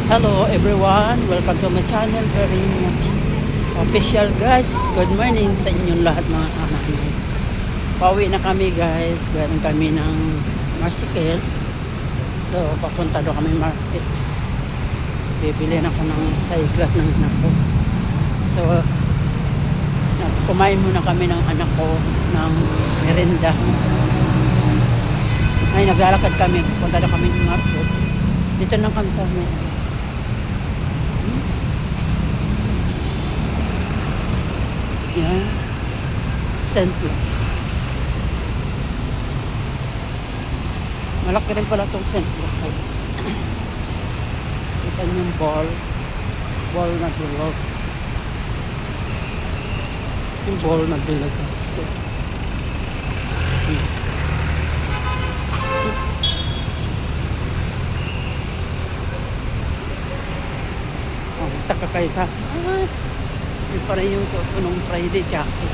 Hello everyone, welcome to my channel. Very much official guys. Good morning sa inyong lahat mga kananay. Pauwi na kami guys. Galing kami ng Marsikel. So papunta doon kami market. So, bibili na ako ng side glass ng anak ko. So kumain muna kami ng anak ko ng merienda. Ay naglalakad kami. Punta na kami ng market. Dito na kami sa amin. Yan. St. Luke. Malaki rin pala itong St. Luke guys. Kita niyo yung ball. Ball na bilog. Yung ball na bilog guys. Oh, taka kayo sa yun pa rin yung suot ko nung Friday jacket.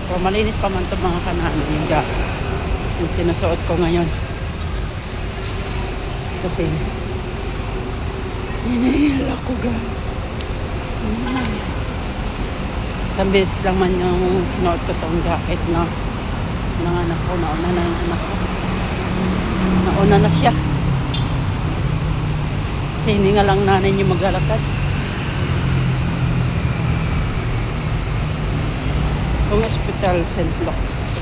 Pero malinis pa man ito mga kanano yung jacket. Yung sinusuot ko ngayon. Kasi hinihil ako guys. Isang beses lang man yung sinuot ko tong jacket na ng anak ko. Nauna na yung anak ko. Nauna na siya. Kasi hindi nga lang nanay niyo maglalakad. Yung hospital St. Luke's.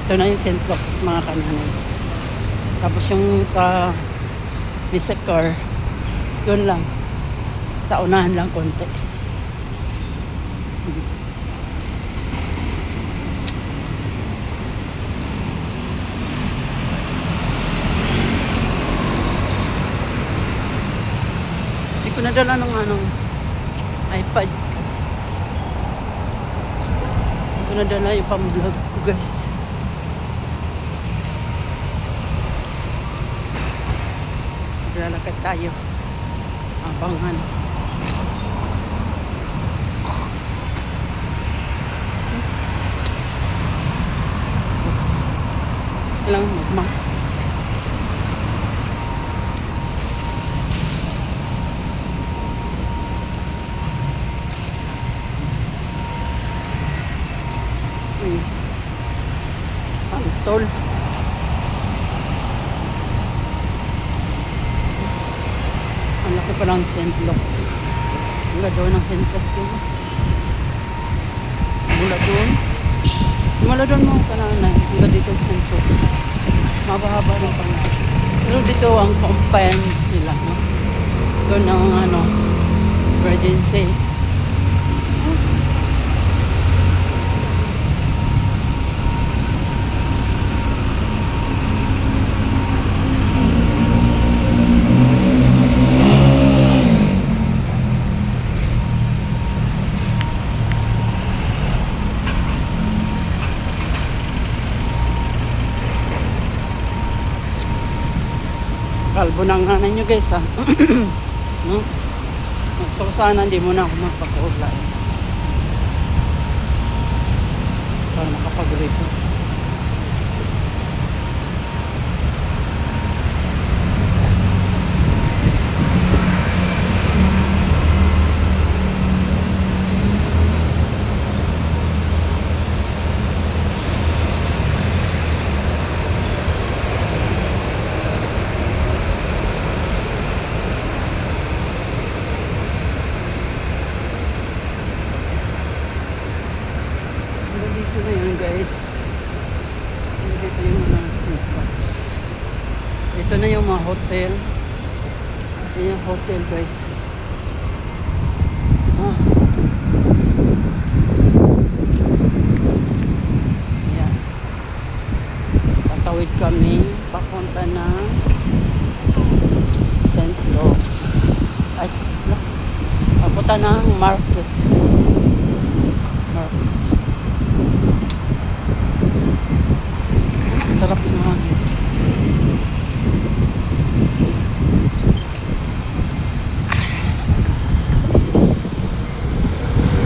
Ito na yung St. Luke's mga kananay. Tapos yung sa Visakar, yun lang. Sa unahan lang konti. Hindi ko nadala ng iPad. Nadala yung pang-vlog ko guys. Lalakad tayo. Abangan. Lang magmas. Tol. Ang laki pa ng St. Luke's. Ang ganda ng St. Luke's ko. Mula doon. Mula doon mga kananay. Mula dito St. Luke's. Mabahaba ng pala. Pero dito ang compound nila. No? Doon ang emergency. Kalbo ng nanay nyo guys ha. No? Gusto ko sana hindi muna ako magpakulay. Para makapag-repo. Dito na yun guys. Dito yung mga slippers. Dito na yung mga hotel. Ito yung hotel guys. Ayan. Tatawid kami papunta ng St. Luke's. Ay, papunta ng market. Sarap naman.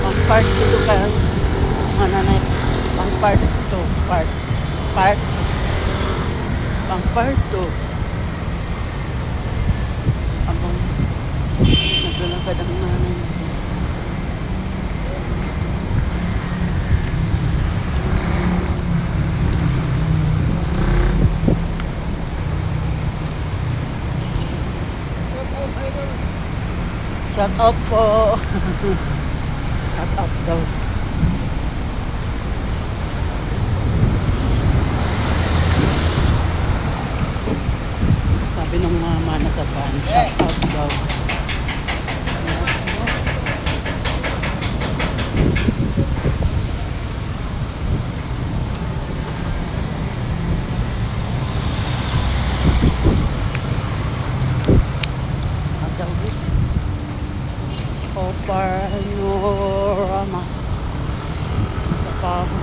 Pang part dito guys. Nanay. Pang part to. Part. Pang part to. naglalakad ang nanay. Shout out po. Shout out daw. Sabi ng mama na sa van, shout out daw. Panorama sa Pabo.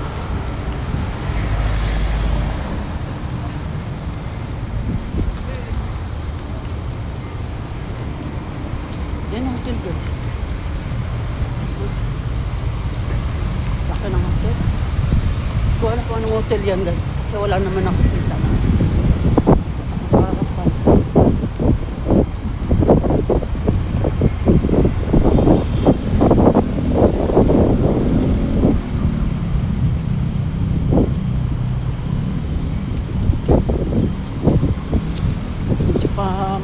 Yan ang hotel guys. Laki ng hotel. Kung ano kung anong hotel yan guys. Kasi wala naman ang hotel na. Nakakarapan.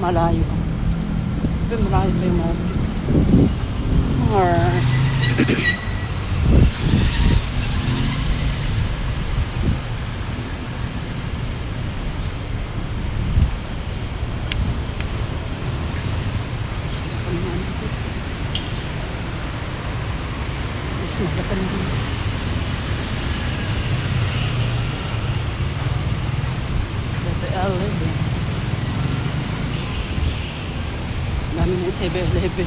Malayo. Pero malayo pa yung mga mas maganda naman. Dami ng 7-Eleven.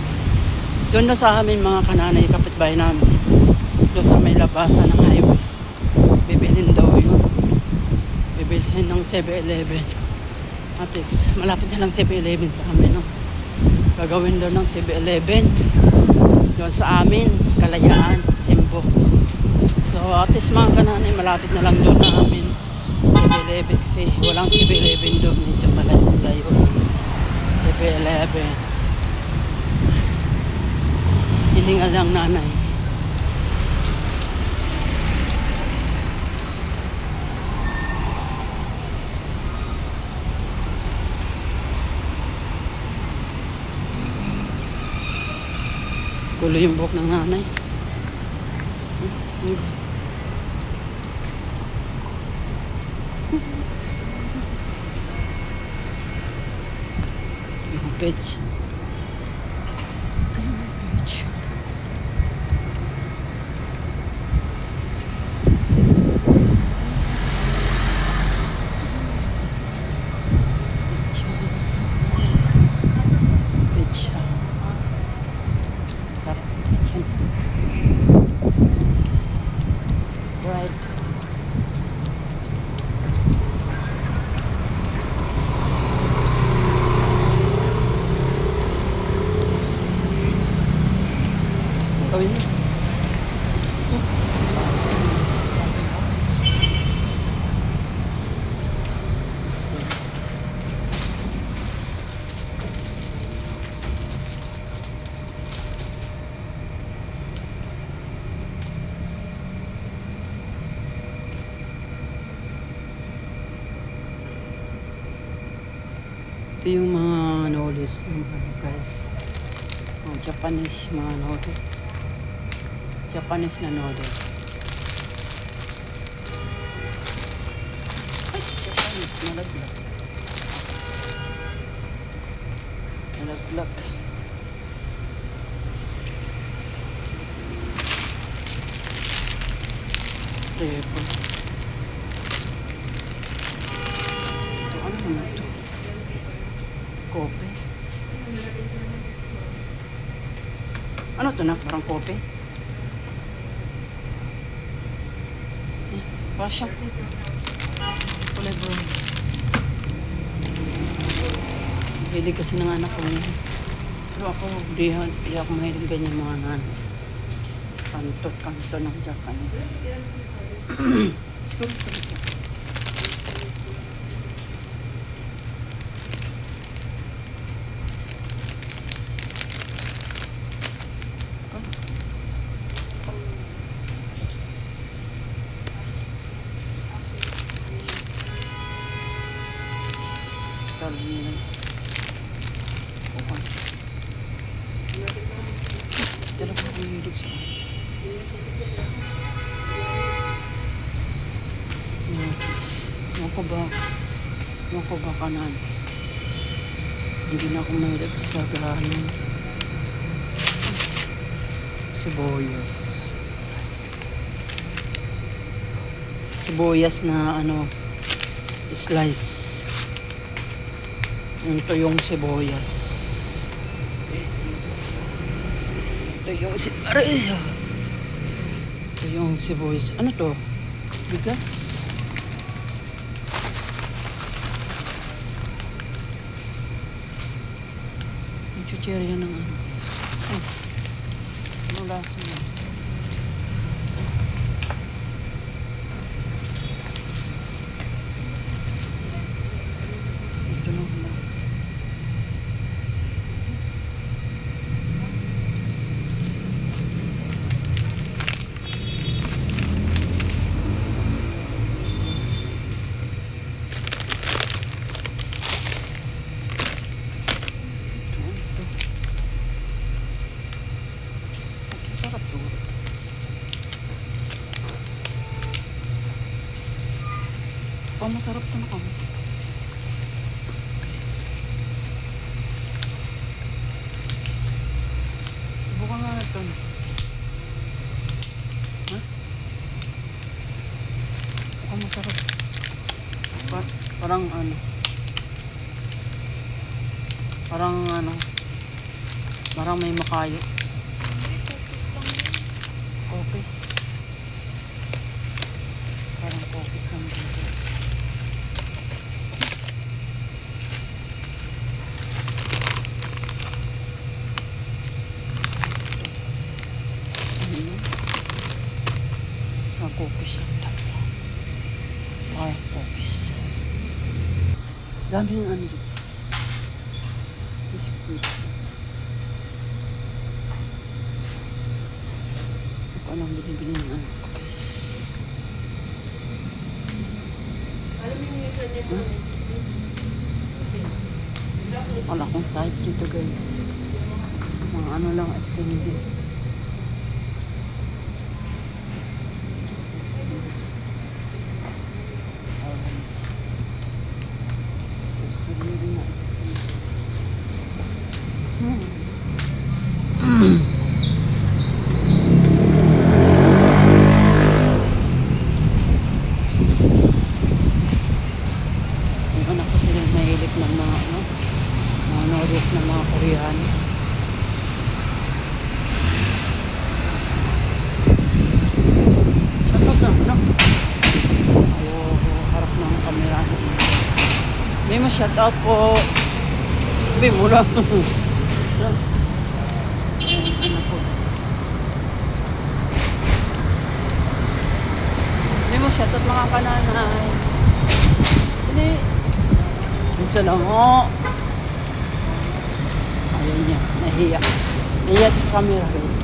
Doon na sa amin mga kananay, kapitbahay namin. Doon sa may labasan ng highway. Bibilhin daw yun. Bibilhin ng 7-Eleven. At least, malapit na lang 7-Eleven sa amin. No? Gagawin doon ng 7-Eleven. Doon sa amin, Kalayaan, Simbo. So at least mga kananay, malapit na lang doon na amin 7-Eleven. Kasi walang 7-Eleven doon. Medyo malayo. 7-Eleven. Hiningal lang nanay. Gulo yung buhok ng nanay. Yung beach. Gawin mo. Ito yung mga noodles ng guys. Mga Japanese mga noodles. Japanese na noodles. Ay, Japanese. Nalaglag. Nalaglag. Trepo. Ito, ano naman ito? Kope. Ano ito na? Parang kope? Parang siyang kulay bro. Hilig kasi ng anak ko niya. Pero ako, di ako mahilig ganyan mga nan. Kanto ng Japanese. Ewan ko ba kanan. Hindi na ako mahilig sa ganon. Sibuyas. Sibuyas na ano, slice. Ito yung sibuyas. Ito yung sibuyas. Ito yung sibuyas. Ano to? Bigas? Ang chucherya ng ano. Ay, ano lasa mo? Ito na wala. Sarap siguro. Oh, masarap to na kami. Guys. Subukan nga ito. Ha? Oh, masarap. Parang ano. Parang may makayo. Cookies. Parang cookies lang dito. Cookies lang dito. Parang cookies. Dami yung ano dito. Biscuit. Anong binibili ng ano? Cookies. Wala akong type dito guys. Mga ano lang as candy. Orange. Strawberry na as candy. Yung anak ko sila mahilig ng mga ano, mga noodles ng mga Koreano. Shoutout na, ano? Ayaw harap ng camera. May mo shoutout po. Sabi mo lang. Anak ko. May mo shoutout mga kananay. Hindi. Minsan lang mo. Ayaw niya. Nahiya. Nahiya sa camera guys.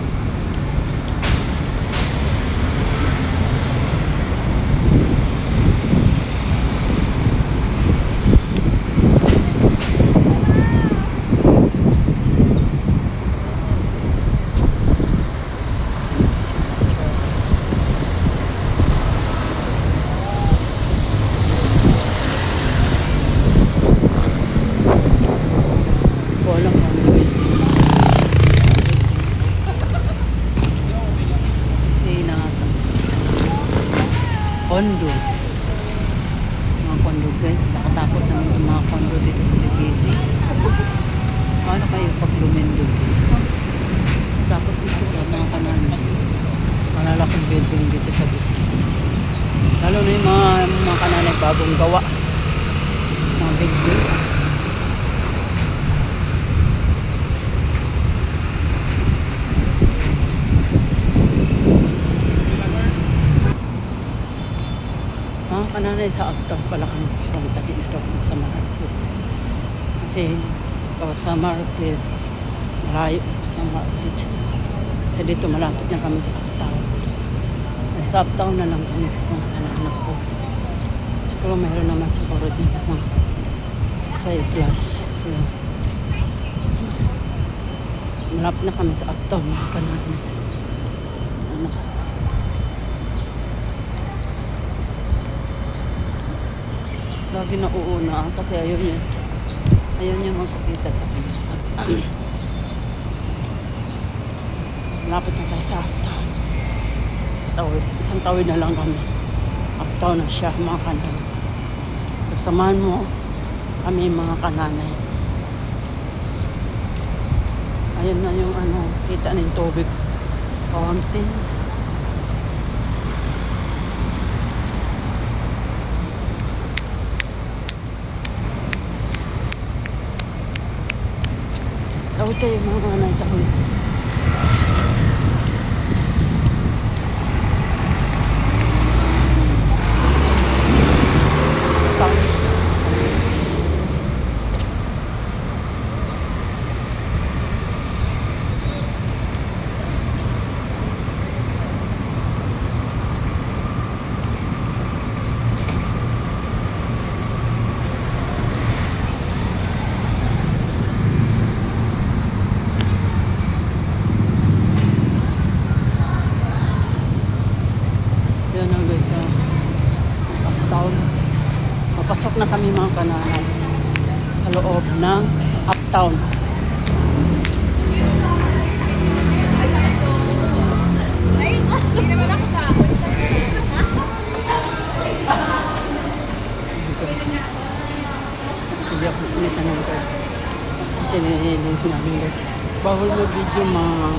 Walang ano eh. Kasi condo. Mga condo guys. Nakatakot naman yung mga condo dito sa BGC. Paano kayo pag lumindo guys? Takot dito mga kanan. Malalaking building dito sa BGC. Lalo na yung mga kananay bagong gawa. Mga building. Kananay sa uptown pala kami pumunta dito sa market. Kasi sa market, malayo sa market. Kasi dito malapit na kami sa uptown. Sa uptown na lang kami kung anak ko. Siguro mayroon naman siguro din mga side class. Malapit na kami sa uptown mga kananay. Anak ko. Lagi na uuna kasi ayaw niya magpakita sa kanya. Lapit na tayo sa uptown. Isang tawid na lang kami. Uptown na siya, mga kanan. Samahan mo kami, mga kananay. Ayun na yung kita ng tubig. Fountain. Tawid tayo, mga kananay, tawid. Papasok na kami, mga kananay, sa loob ng uptown. Ay, hindi naman ako takot. Hindi ako sinita ng ko. Hindi sinabi ko. Bawal mo video, mga.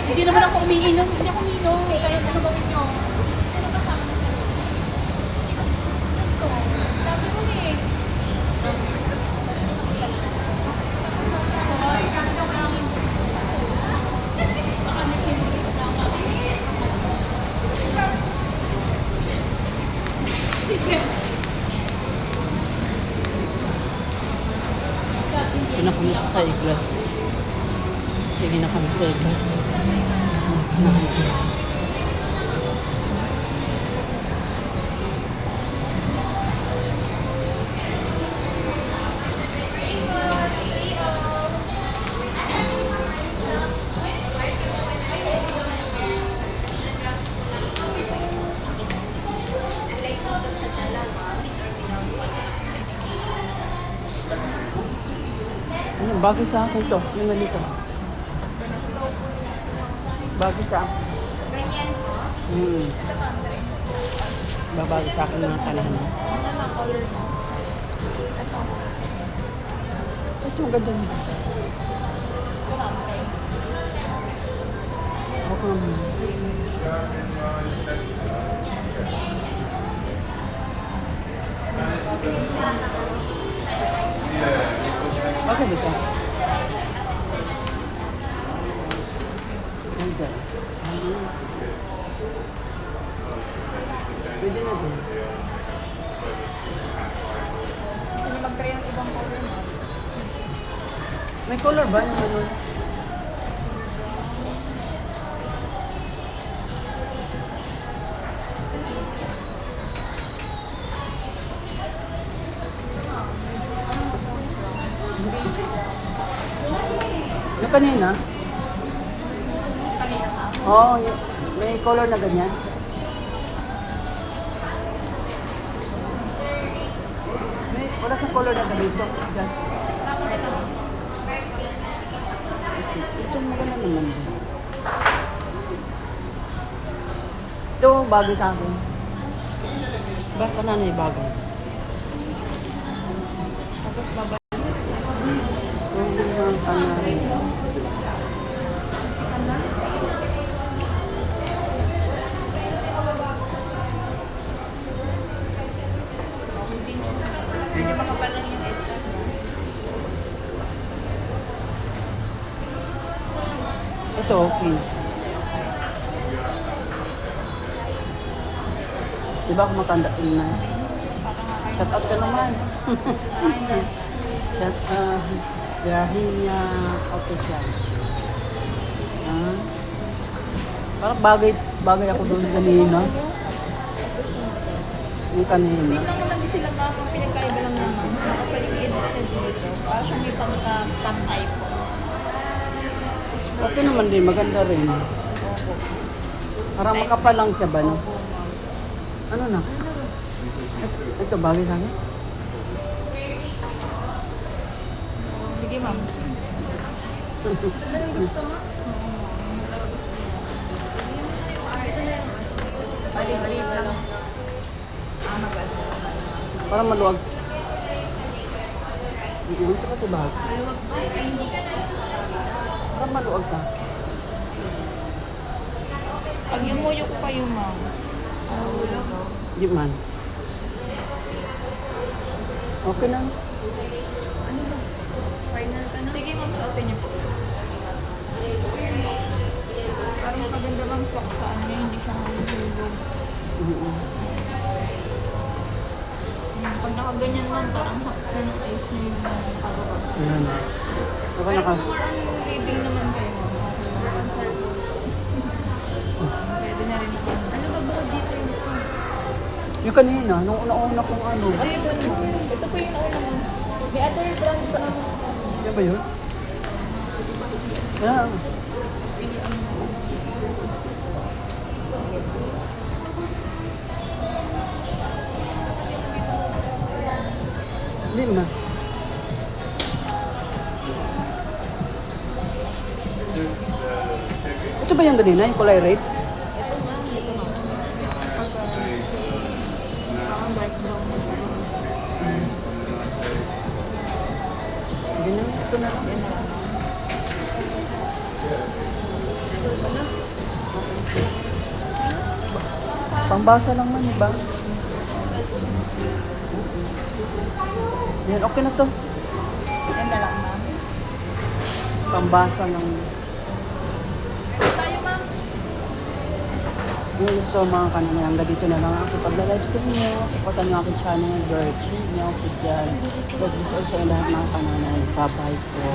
Hindi naman ako umiinom. Hindi ako umiinom. Kaya ano gawin nyo? Sino kasama mo sa ito? Sabi mo eh. Baka nag-himlis na kami. Sige. Sige na kami sa iglas. Sige na kami sa iglas. Bago sa akin to. Yung ganito. Bago sa akin. Ganyan po. Babago sa akin mga kanana. Ano na color mo? Ito. Ito, ang ganda mo. Ako naman. Okay ba siya? Ganda. Pwede na din. Hindi mag-try ng ibang color mo. May color ba yung ano? Yung kanina? Kanina ka? Oo, may color na ganyan. Wala sa color na ganito. Diyan. Ito maganda naman. Ito, bagay sa akin. Baka na na bagay. Tapos baba. So, yung mga kanari. Medyo makapal lang yung edge. Ito, okay. Diba ako matanda na? Shout out ka naman. Shout out. Grahinya official. Parang bagay ako doon kanina. Yung kanina. Wait lang naman din sila ba? Pinagkaiba lang naman. Makapal yung edge na dito. Para siya may pang-top iPhone. Okay naman din, maganda rin. Parang makapal lang siya ba, no? Ano na? Ito, bagay sa akin. Sige, ma'am. Anong gusto mo? Bali-bali ka lang. Parang maluwag. Ito kasi bagay. Maluwag pa. Ay, hindi ka na. Parang maluwag ka. Pag yumuyo ko kayo, ma'am. Mahulog. Di man. Okay na. Ano ba? Final ka na? Sige, ma'am. Suotin niyo po. Parang maganda bang swak sa ano yun, hindi siya mahulog. Pag nakaganyan, ma'am, parang sakit na ng ice na yung nakababa. Ayan. Ako Pero naka. kung more on reading naman kayo, ma'am, okay lang. Consult. Pwede na rin ako. Ano ba bukod dito yung gusto mo? Yung kanina, nung una-una kong ano. Ano yung ano mo? Ito po yung nauna mo. May other brand pa naman. Yan ba yun? Yan. Pilihan mo. Hindi man. Ito ba yung kanina, yung kulay red? Ito, ma'am. Ito, ma'am. Parang dark brown. Hindi na, ito na lang. Yan na lang, ma'am. Pangbasa lang man, diba? Yan, okay na to. Yan na lang, ma'am. Pambasa lang. Tayo, ma'am. Yun, so mga kananay, hanggang dito na lang ako pagla-live sa inyo. Supportan nyo aking channel, Virgin, Official. God bless also yung lahat mga kananay. Bye-bye po.